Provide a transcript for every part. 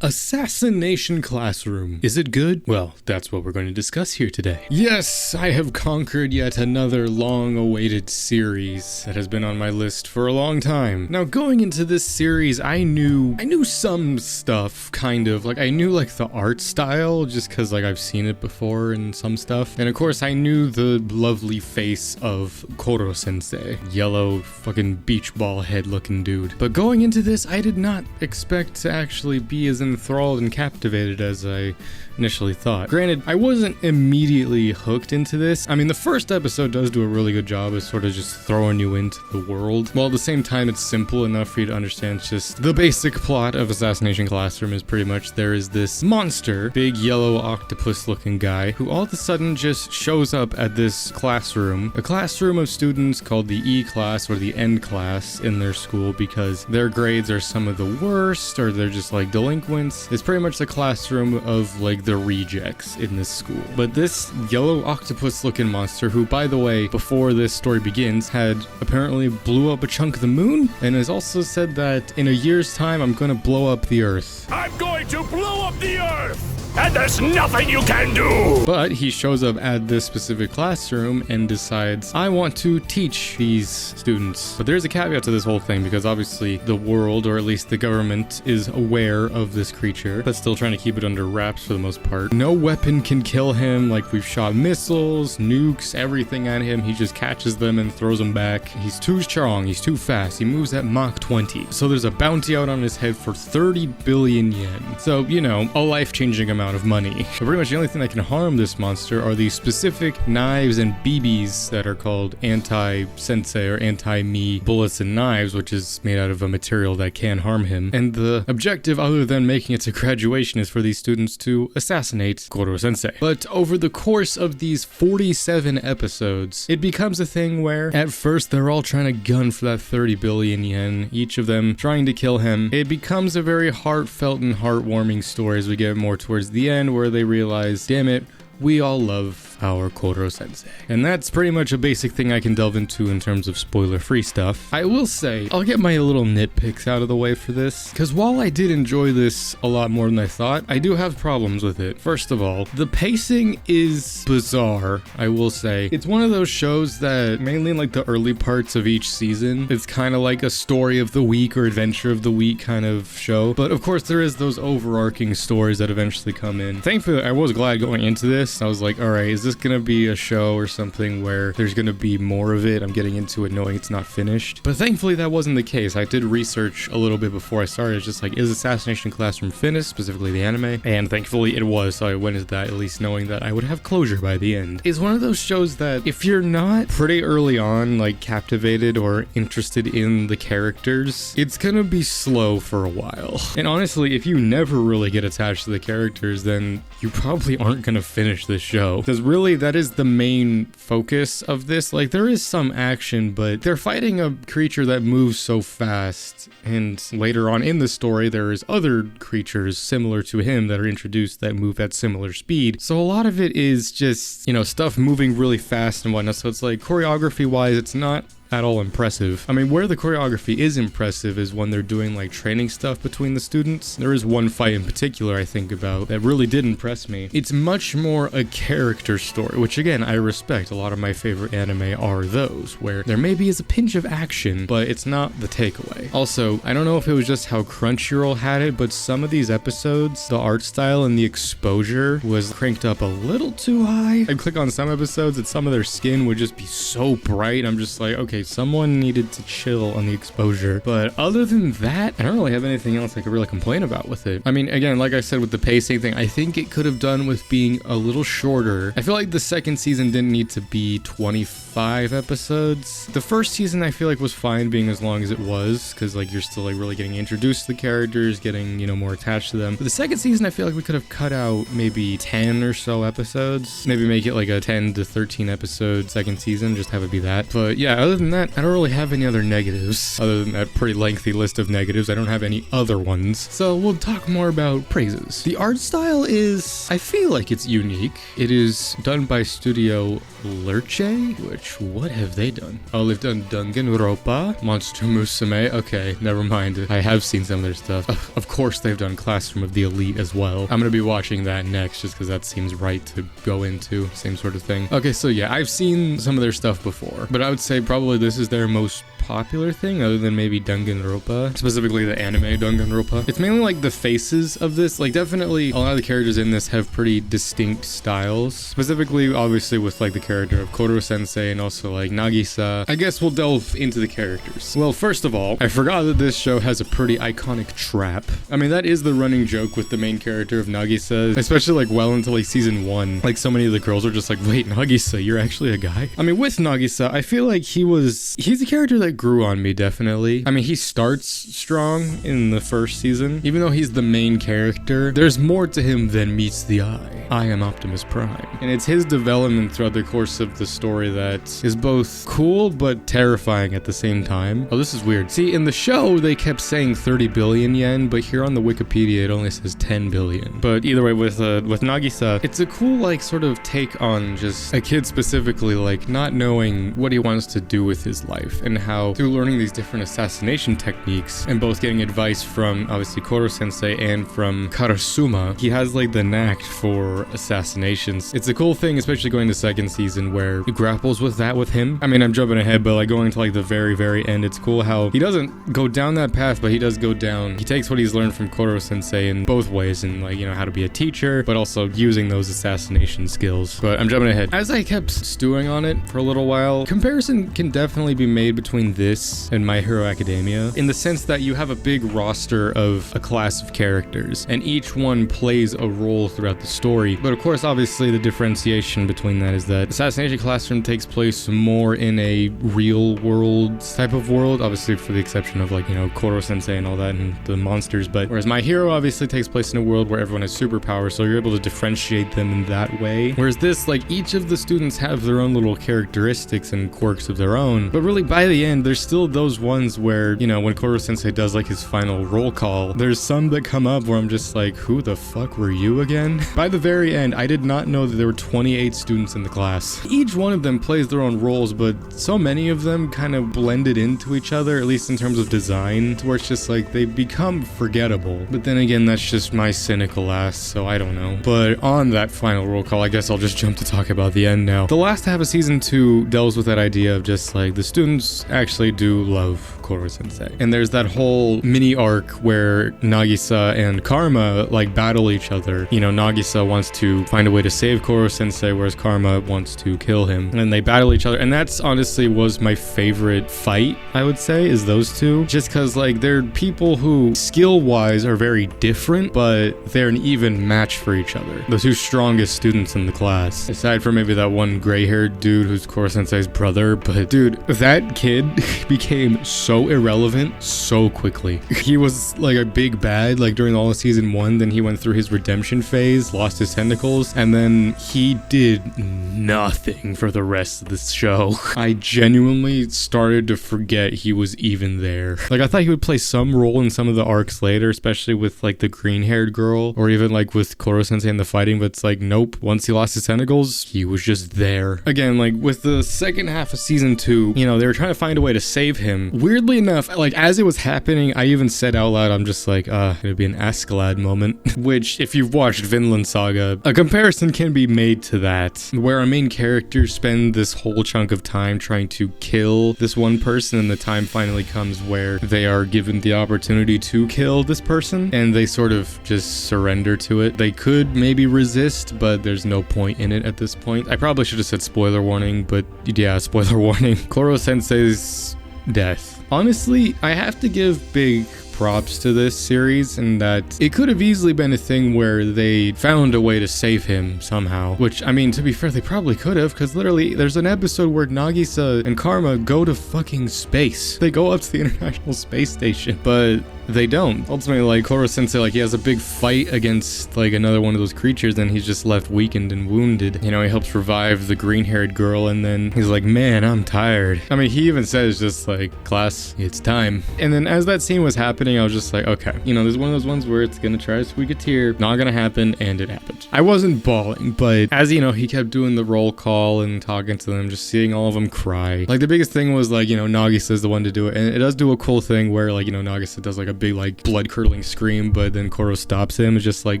Assassination Classroom. Is it good? Well, that's what we're going to discuss here today. Yes, I have conquered yet another long-awaited series that has been on my list for a long time. Now, going into this series, I knew some stuff, kind of. Like, I knew, like, the art style, just because, like, I've seen it before and some stuff. And, of course, I knew the lovely face of Koro-sensei. Yellow, fucking beach ball head-looking dude. But going into this, I did not expect to actually be as enthralled and captivated as I initially thought. Granted, I wasn't immediately hooked into this. I mean, the first episode does do a really good job of sort of just throwing you into the world, while at the same time it's simple enough for you to understand. It's just the basic plot of Assassination Classroom is pretty much there is this monster, big yellow octopus looking guy, who all of a sudden just shows up at this classroom, a classroom of students called the E class or the End class in their school because their grades are some of the worst or they're just like delinquents. It's pretty much the classroom of like the rejects in this school. But this yellow octopus looking monster, who by the way, before this story begins, had apparently blew up a chunk of the moon and has also said that in a year's time I'm gonna blow up the earth. I'm going to blow up the earth! And there's nothing you can do! But he shows up at this specific classroom and decides, I want to teach these students. But there's a caveat to this whole thing because obviously the world, or at least the government, is aware of this creature, but still trying to keep it under wraps for the most part. No weapon can kill him. Like, we've shot missiles, nukes, everything at him. He just catches them and throws them back. He's too strong. He's too fast. He moves at Mach 20. So there's a bounty out on his head for 30 billion yen. So, you know, a life-changing amount of money. But pretty much the only thing that can harm this monster are these specific knives and BBs that are called anti-sensei or anti-me bullets and knives, which is made out of a material that can harm him. And the objective, other than making it to graduation, is for these students to assassinate Koro-sensei. But over the course of these 47 episodes, it becomes a thing where at first they're all trying to gun for that 30 billion yen, each of them trying to kill him. It becomes a very heartfelt and heartwarming story as we get more towards the end, where they realize, damn it, we all love our Koro-sensei. And that's pretty much a basic thing I can delve into in terms of spoiler-free stuff. I will say, I'll get my little nitpicks out of the way for this, because while I did enjoy this a lot more than I thought, I do have problems with it. First of all, the pacing is bizarre, I will say. It's one of those shows that, mainly in like the early parts of each season, it's kind of like a story of the week or adventure of the week kind of show. But of course, there is those overarching stories that eventually come in. Thankfully, I was glad going into this. I was like, all right, is this gonna be a show or something where there's gonna be more of it? I'm getting into it knowing it's not finished. But thankfully that wasn't the case. I did research a little bit before I started. It's just like, is Assassination Classroom finished, specifically the anime? And thankfully it was, so I went into that at least knowing that I would have closure by the end. It's one of those shows that if you're not pretty early on like captivated or interested in the characters, it's gonna be slow for a while. And honestly, if you never really get attached to the characters, then you probably aren't gonna finish this show. Because really, that is the main focus of this. Like, there is some action, but they're fighting a creature that moves so fast. And later on in the story, there is other creatures similar to him that are introduced that move at similar speed. So a lot of it is just, you know, stuff moving really fast and whatnot. So it's like, choreography-wise, it's not at all impressive. I mean, where the choreography is impressive is when they're doing like training stuff between the students. There is one fight in particular I think about that really did impress me. It's much more a character story, which again, I respect. A lot of my favorite anime are those, where there maybe is a pinch of action, but it's not the takeaway. Also, I don't know if it was just how Crunchyroll had it, but some of these episodes, the art style and the exposure was cranked up a little too high. I'd click on some episodes and some of their skin would just be so bright. I'm just like, okay, someone needed to chill on the exposure. But other than that, I don't really have anything else I could really complain about with it. I mean, again, like I said with the pacing thing, I think it could have done with being a little shorter. I feel like the second season didn't need to be 25 episodes. The first season I feel like was fine being as long as it was, because like you're still like really getting introduced to the characters, getting, you know, more attached to them. But the second season I feel like we could have cut out maybe 10 or so episodes. Maybe make it like a 10 to 13 episode second season, just have it be that. But yeah, other than than that, I don't really have any other negatives. Other than that pretty lengthy list of negatives, I don't have any other ones. So we'll talk more about praises. The art style is, I feel like it's unique. It is done by Studio Lerche, which, what have they done? Oh, they've done Danganronpa, Monster Musume. Okay, never mind. I have seen some of their stuff. Of course, they've done Classroom of the Elite as well. I'm gonna be watching that next just because that seems right to go into. Same sort of thing. Okay, so yeah, I've seen some of their stuff before, but I would say probably this is their most popular thing other than maybe Danganronpa, specifically the anime Danganronpa. It's mainly like the faces of this, like definitely a lot of the characters in this have pretty distinct styles, specifically obviously with like the character of Koro Sensei and also like Nagisa. I guess we'll delve into the characters. Well, first of all, I forgot that this show has a pretty iconic trap. I mean, that is the running joke with the main character of Nagisa, especially like well into like season 1. Like so many of the girls are just like, wait, Nagisa, you're actually a guy? I mean, with Nagisa, I feel like he's a character that grew on me, definitely. I mean, he starts strong in the first season. Even though he's the main character, there's more to him than meets the eye. I am Optimus Prime. And it's his development throughout the course of the story that is both cool but terrifying at the same time. Oh, this is weird. See, in the show, they kept saying 30 billion yen, but here on the Wikipedia, it only says 10 billion. But either way, with Nagisa, it's a cool, like, sort of take on just a kid specifically, like, not knowing what he wants to do with his life and how through learning these different assassination techniques and both getting advice from obviously Koro Sensei and from Karasuma, he has like the knack for assassinations. It's a cool thing, especially going to second season where he grapples with that with him. I mean, I'm jumping ahead, but like going to like the very end, it's cool how he doesn't go down that path, but he does go down. He takes what he's learned from Koro Sensei in both ways, and like, you know, how to be a teacher, but also using those assassination skills. But I'm jumping ahead. As I kept stewing on it for a little while, comparison can definitely be made between this and My Hero Academia, in the sense that you have a big roster of a class of characters, and each one plays a role throughout the story. But of course, obviously, the differentiation between that is that Assassination Classroom takes place more in a real world type of world, obviously for the exception of like, you know, Koro Sensei and all that and the monsters, but whereas My Hero obviously takes place in a world where everyone has superpowers, so you're able to differentiate them in that way. Whereas this, like, each of the students have their own little characteristics and quirks of their own, but really by the end, there's still those ones where, you know, when Koro Sensei does like his final roll call, there's some that come up where I'm just like, who the fuck were you again? By the very end, I did not know that there were 28 students in the class. Each one of them plays their own roles, but so many of them kind of blended into each other, at least in terms of design, to where it's just like they become forgettable. But then again, that's just my cynical ass, so I don't know. But on that final roll call, I guess I'll just jump to talk about the end now. The last half of season 2 deals with that idea of just like the students actually do love Koro Sensei. And there's that whole mini arc where Nagisa and Karma like battle each other. You know, Nagisa wants to find a way to save Koro Sensei, whereas Karma wants to kill him. And they battle each other. And that's honestly was my favorite fight, I would say, is those two. Just because like they're people who skill-wise are very different, but they're an even match for each other. The two strongest students in the class. Aside from maybe that one gray-haired dude who's Koro Sensei's brother. But dude, that kid became so irrelevant so quickly. He was like a big bad like during all of season 1, then he went through his redemption phase, lost his tentacles, and then he did nothing for the rest of the show. I genuinely started to forget he was even there. Like I thought he would play some role in some of the arcs later, especially with like the green-haired girl, or even like with Koro Sensei in the fighting, but it's like nope. Once he lost his tentacles, he was just there. Again, like with the second half of season 2, you know, they were trying to find a way to save him. Weirdly enough, like as it was happening, I even said out loud, I'm just like, it'd be an Askeladd moment. Which, if you've watched Vinland Saga, a comparison can be made to that, where our main characters spend this whole chunk of time trying to kill this one person, and the time finally comes where they are given the opportunity to kill this person, and they sort of just surrender to it. They could maybe resist, but there's no point in it at this point. I probably should have said spoiler warning, but yeah, spoiler warning. Koro Sensei's death. Honestly, I have to give big props to this series in that it could have easily been a thing where they found a way to save him somehow, which, I mean, to be fair, they probably could have, because literally there's an episode where Nagisa and Karma go to fucking space. They go up to the International Space Station, but they don't. Ultimately, like, Koro Sensei, like, he has a big fight against, like, another one of those creatures, and he's just left weakened and wounded. You know, he helps revive the green-haired girl, and then he's like, man, I'm tired. I mean, he even says just like, class, it's time. And then as that scene was happening, I was just like, okay, you know, there's one of those ones where it's gonna try to squeak a tear, not gonna happen, and it happened. I wasn't bawling, but as, you know, he kept doing the roll call and talking to them, just seeing all of them cry. Like, the biggest thing was, like, you know, Nagisa's the one to do it, and it does do a cool thing where, like, you know, Nagisa does like a big, like, blood-curdling scream, but then Koro stops him. It's just like,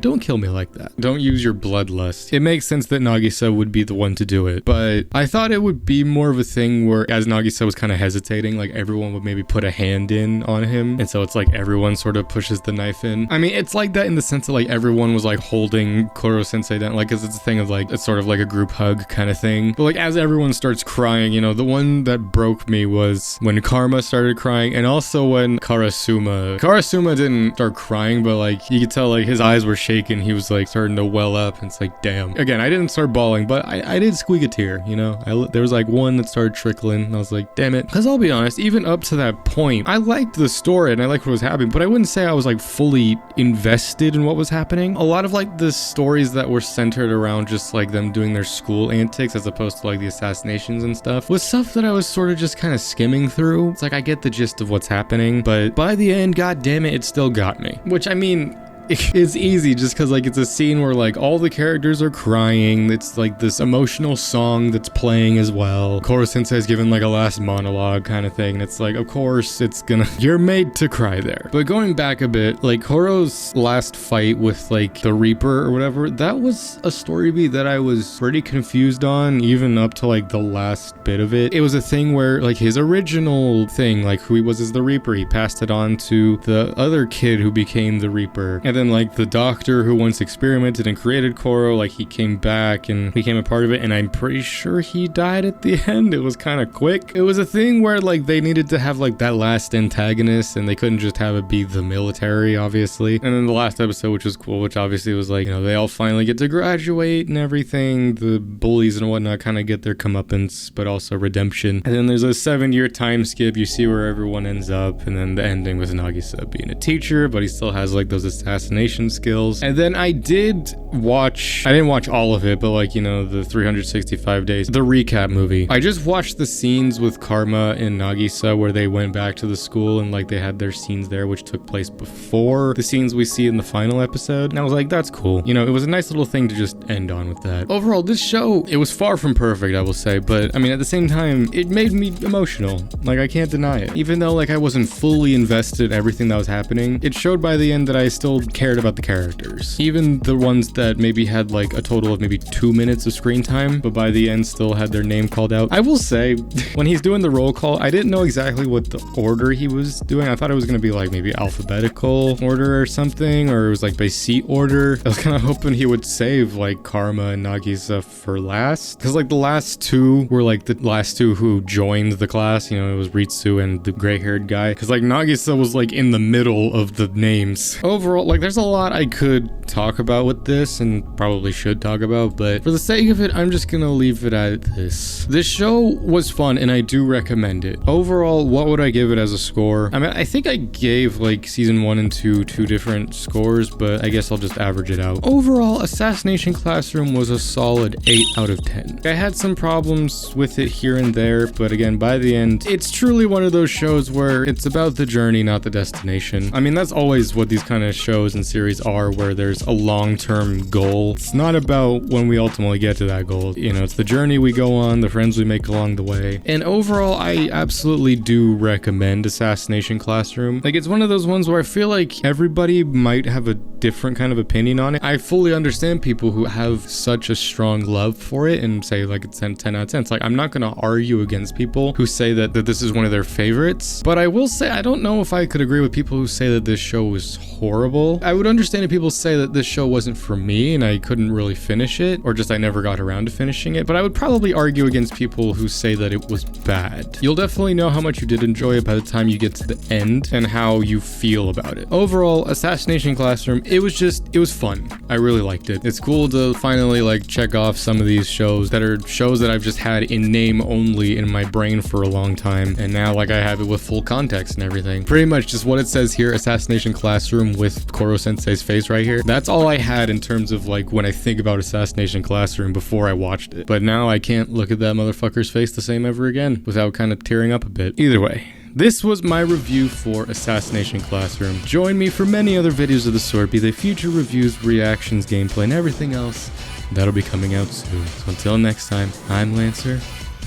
don't kill me like that. Don't use your bloodlust. It makes sense that Nagisa would be the one to do it, but I thought it would be more of a thing where, as Nagisa was kind of hesitating, like, everyone would maybe put a hand in on him, and so it's like everyone sort of pushes the knife in. I mean, it's like that in the sense that, like, everyone was like holding Koro Sensei down, like, because it's a thing of like, it's sort of like a group hug kind of thing. But like, as everyone starts crying, you know, the one that broke me was when Karma started crying, and also when Karasuma didn't start crying, but like, you could tell like his eyes were shaking. He was like starting to well up, and it's like, damn. Again, I didn't start bawling, but I did squeak a tear, you know. There was like one that started trickling, and I was like, damn it. Because I'll be honest, even up to that point, I liked the story and I liked what was happening, but I wouldn't say I was like fully invested in what was happening. A lot of like the stories that were centered around just like them doing their school antics as opposed to like the assassinations and stuff was stuff that I was sort of just kind of skimming through. It's like, I get the gist of what's happening, but by the end, god damn it still got me. Which, I mean, it's easy just because like it's a scene where like all the characters are crying. It's like this emotional song that's playing as well. Koro Sensei is given like a last monologue kind of thing, and it's like, of course it's gonna, you're made to cry there. But going back a bit, like Koro's last fight with like the Reaper or whatever, that was a story beat that I was pretty confused on, even up to like the last bit of it. It was a thing where like his original thing, like who he was as the Reaper, he passed it on to the other kid who became the Reaper. And then like the doctor who once experimented and created Koro, like he came back and became a part of it, and I'm pretty sure he died at the end. It was kind of quick. It was a thing where like they needed to have like that last antagonist, and they couldn't just have it be the military, obviously. And then the last episode, which was cool, which obviously was like, you know, they all finally get to graduate and everything. The bullies and whatnot kind of get their comeuppance, but also redemption. And then there's a 7-year time skip. You see where everyone ends up, and then the ending with Nagisa being a teacher, but he still has like those assassination skills. And then I didn't watch all of it, but like, you know, the 365 days, the recap movie. I just watched the scenes with Karma and Nagisa where they went back to the school and like they had their scenes there, which took place before the scenes we see in the final episode. And I was like, that's cool. You know, it was a nice little thing to just end on with that. Overall, this show, it was far from perfect, I will say, but I mean, at the same time, it made me emotional. Like, I can't deny it. Even though like I wasn't fully invested in everything that was happening, it showed by the end that I still cared about the characters. Even the ones that maybe had like a total of maybe 2 minutes of screen time, but by the end still had their name called out. I will say, when he's doing the roll call, I didn't know exactly what the order he was doing. I thought it was going to be like maybe alphabetical order or something, or it was like by seat order. I was kind of hoping he would save like Karma and Nagisa for last, because like the last two were like the last two who joined the class. You know, it was Ritsu and the gray-haired guy, because like Nagisa was like in the middle of the names. Overall, like there's a lot I could talk about with this and probably should talk about, but for the sake of it, I'm just gonna leave it at this. This show was fun and I do recommend it. Overall, what would I give it as a score? I mean, I think I gave like season 1 and 2 different scores, but I guess I'll just average it out. Overall, Assassination Classroom was a solid 8 out of 10. I had some problems with it here and there, but again, by the end, it's truly one of those shows where it's about the journey, not the destination. I mean, that's always what these kind of shows and series are, where there's a long-term goal. It's not about when we ultimately get to that goal. You know, it's the journey we go on, the friends we make along the way. And overall, I absolutely do recommend Assassination Classroom. Like, it's one of those ones where I feel like everybody might have a different kind of opinion on it. I fully understand people who have such a strong love for it and say like it's 10 out of 10. It's like, I'm not going to argue against people who say that this is one of their favorites, but I will say I don't know if I could agree with people who say that this show is horrible. I would understand if people say that this show wasn't for me and I couldn't really finish it, or just I never got around to finishing it, but I would probably argue against people who say that it was bad. You'll definitely know how much you did enjoy it by the time you get to the end and how you feel about it. Overall, Assassination Classroom, it was fun. I really liked it. It's cool to finally like check off some of these shows that are shows that I've just had in name only in my brain for a long time, and now like I have it with full context and everything. Pretty much just what it says here, Assassination Classroom with Koro Sensei's face right here. That's all I had in terms of like when I think about Assassination Classroom before I watched it. But now I can't look at that motherfucker's face the same ever again without kind of tearing up a bit. Either way, this was my review for Assassination Classroom. Join me for many other videos of the sort, be they future reviews, reactions, gameplay, and everything else that'll be coming out soon. So until next time, I'm Lancer.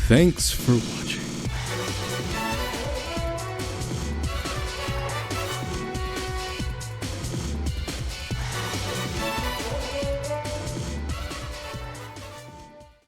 Thanks for watching.